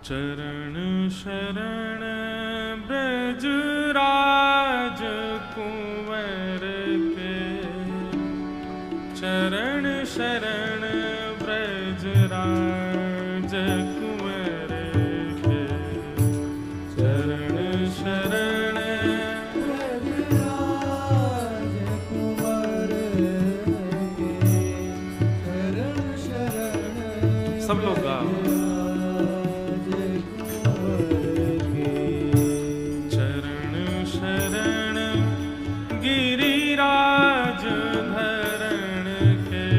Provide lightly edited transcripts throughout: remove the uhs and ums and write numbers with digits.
चरण शरण ब्रजराज कुंवर के, चरण शरण ब्रजराज कुंवर के, चरण शरण ब्रजराज कुंवर के, चरण शरण। सब लोग गा। चरण शरण गिरिराज धरण के,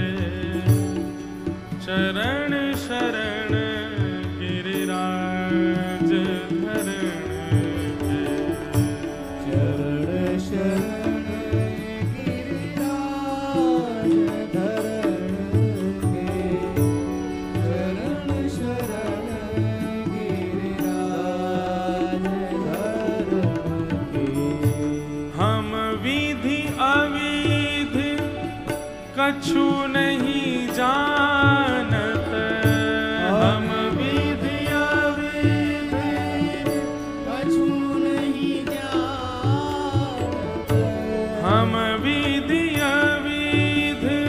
चरण शरण गिरिराज धरण के, चरण शरण गिरिराज धरण के। हम विधि अविधि कछु नहीं जानत, हम विधि अविधि कछु नहीं जानत, हम विधि अविधि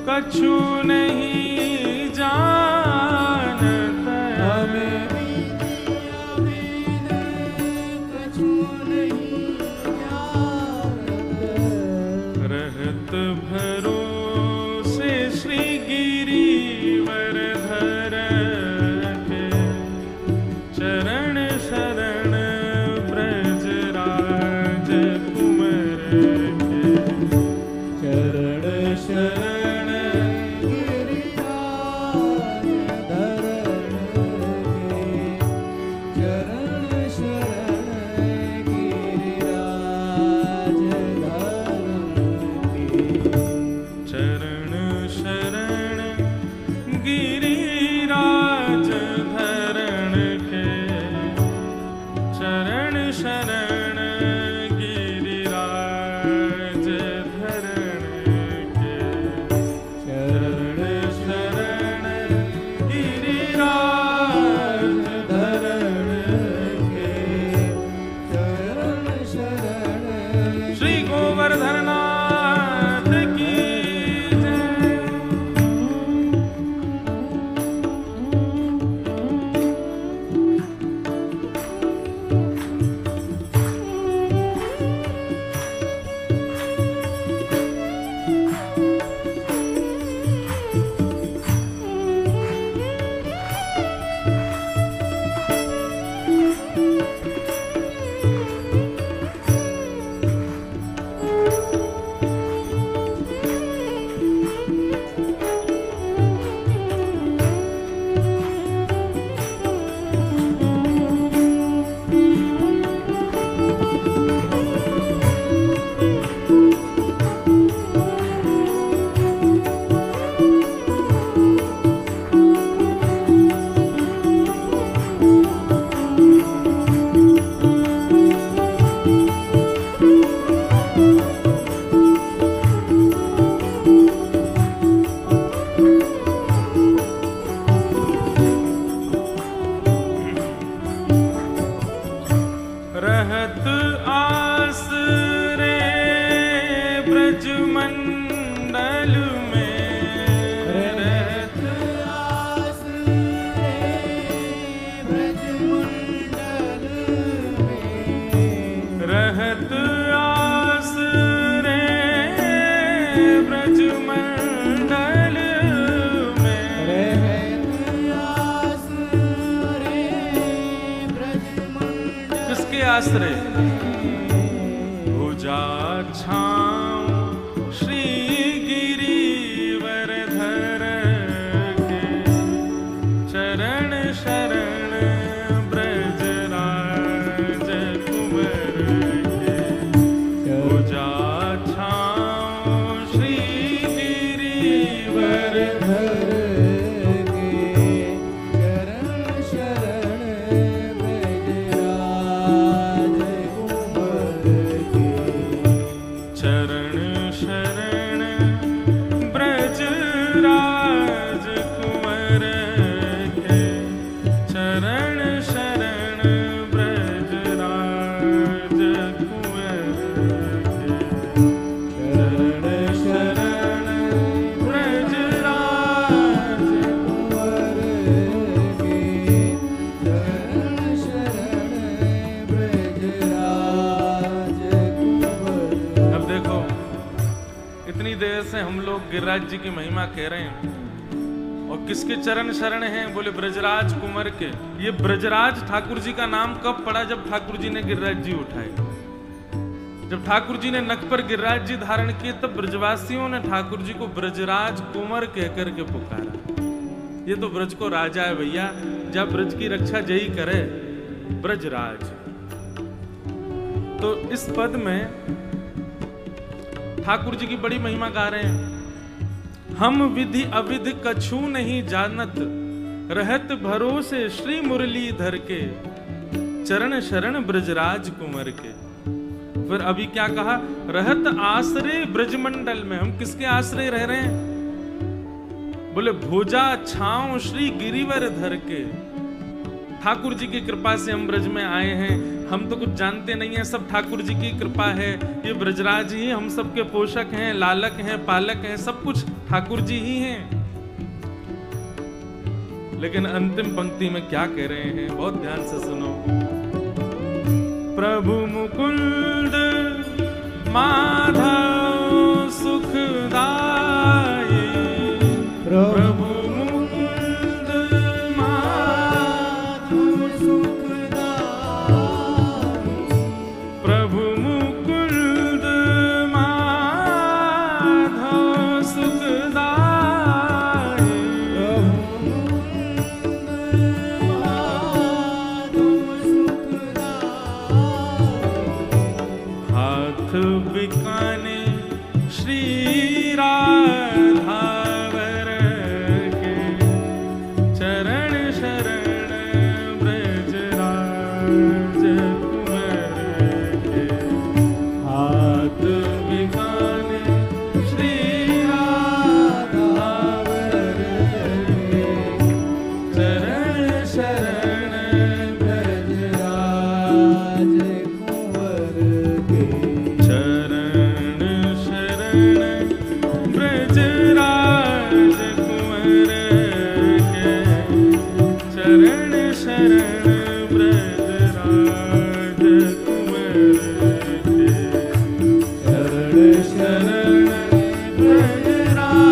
कछु नहीं जानत, हमें विधि अविधि कछु नहीं जानत। रहत भरोसे श्री गिरिवर धर के, चरण शरण ब्रजराज कुंवर के, चरण शरण गिरिराज धरण के, चरण शरण गिरिराज धरण के, चरण शरण गिरिराज धरण के, चरण शरण गिरिराज धरण के, चरण शरण गिरिराज धरण के, चरण शरण श्री गोवर्धननाथ की जय। रहत आस रे ब्रजमंडल में, रहत आस रे ब्रजमंडल में, रहत आस रे ब्रजमंडल में, रहत आस रे ब्रजमंडल। किसके आश्रय? भुजा छाँव श्री गिरिवर धर के, चरण शरण ब्रजराज कुंवर के, भुजा छाँव श्री गिरिवर धर के, चरण शरण ब्रजराज कुंवर देर से हम लोग गिरिराज जी की महिमा कह रहे हैं। और किसके चरण शरण हैं? बोले ब्रजराज कुंवर के। ये ब्रजराज ठाकुर जी का नाम कब पड़ा? जब ठाकुर जी ने गिरिराज जी उठाए। जब ठाकुर जी ने नख पर गिरिराज जी धारण किए, तब ब्रजवासियों ने ठाकुर जी को ब्रजराज कुंवर कहकर के पुकारा। ये तो ब्रज को राजा है भैया, जब ब्रज की रक्षा जही करे ब्रजराज। तो इस पद में ठाकुर जी की बड़ी महिमा गा रहे हैं। हम विधि अविधि कछु नहीं जानत, रहत भरोसे श्री मुरलीधर के, चरण शरण ब्रजराज कुंवर के। फिर अभी क्या कहा? रहत आश्रय ब्रजमंडल में। हम किसके आश्रय रह रहे हैं? बोले भुजा छांव श्री गिरिवर धर के। ठाकुर जी की कृपा से हम ब्रज में आए हैं। हम तो कुछ जानते नहीं है, सब ठाकुर जी की कृपा है। ये ब्रजराज ही हम सबके पोषक हैं, लालक हैं, पालक हैं, सब कुछ ठाकुर जी ही हैं। लेकिन अंतिम पंक्ति में क्या कह रहे हैं? बहुत ध्यान से सुनो। प्रभु मुकुंद माधव सुखदाई, प्रभु मुकुंद माधव सुखदाई, प्रभु मुकुंद माधव सुखदाई, हाथ बिकाने श्री राधावर के, चरण शरण ब्रजराज कुंवर के। हाथ बिकाने श्री राधावर के, चरण शरण ब्रजराज कुंवर के। चरण शरण ब्रजराज कुंवर के, चरण शरण ब्रजराज कुंवर के, चरण शरण ब्रजराज कुंवर के, चरण शरण ब्रजराज।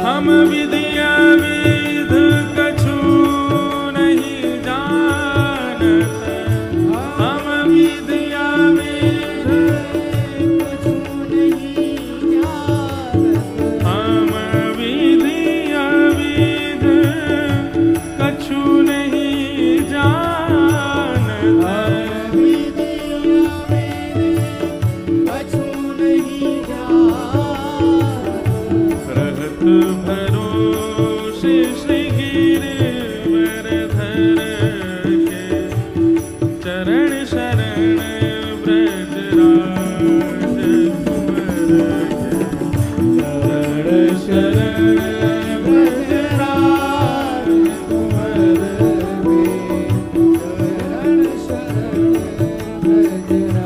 हम विद्या विध कछु नहीं जानत, हम विद्या विध कछु नहीं जानत, हम विद्या विध कछु नहीं जानत, हम विद्या विध कछु नहीं जानत। रहत भरोसे श्री गिरिवर धर के, चरण शरण ब्रजराज कुंवर के, चरण शरण ब्रजराज कुंवर के, चरण शरण ब्रजराज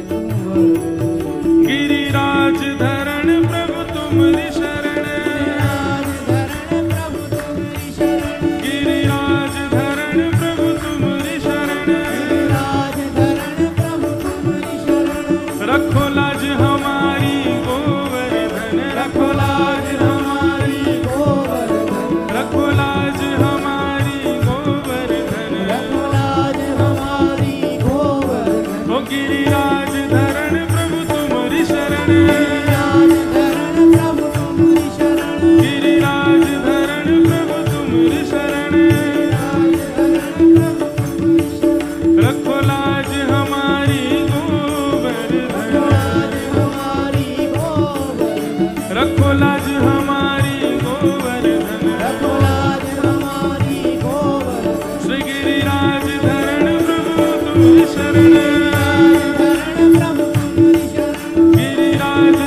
कुंवर के। गिरिराज धरण प्रभु तुमरी शरण, गिरिराज धरण प्रभु तुमरी शरण, रखो लाज हमारी गोवर्धन, रखो लाज हमारी गोवर्धन, रखो लाज हमारी गोवर्धन, रखो लाज हमारी गोवर्धन। ओ गिरिराज धरण प्रभु तुमरी शरण, गिरिराज धरण प्रभु तुमरी शरण, रखो लाज हमारी गोवर्धन, रखो लाज हमारी गोवर्धन, श्री गिरिराज धरण प्रभु तुमरी शरण, गिरिराज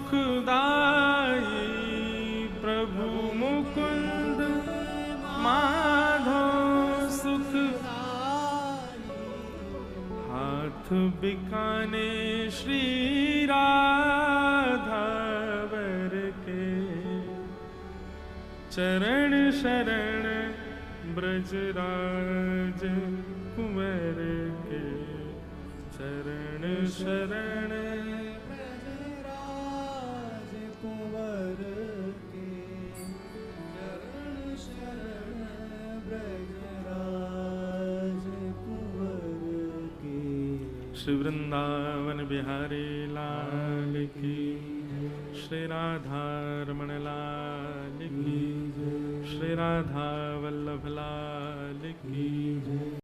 सुखदाई प्रभु मुकुंद माधो सुख हाथ बिकाने श्री राधावर के चरण शरण ब्रजराज कुंवर के चरण शरण ब्रजराज कुंवर के चरण शरण ब्रजराज कुंवर के। श्री वृंदावन बिहारी लाल की, श्री राधा रमण लाल की, श्री राधा वल्लभ लाल की।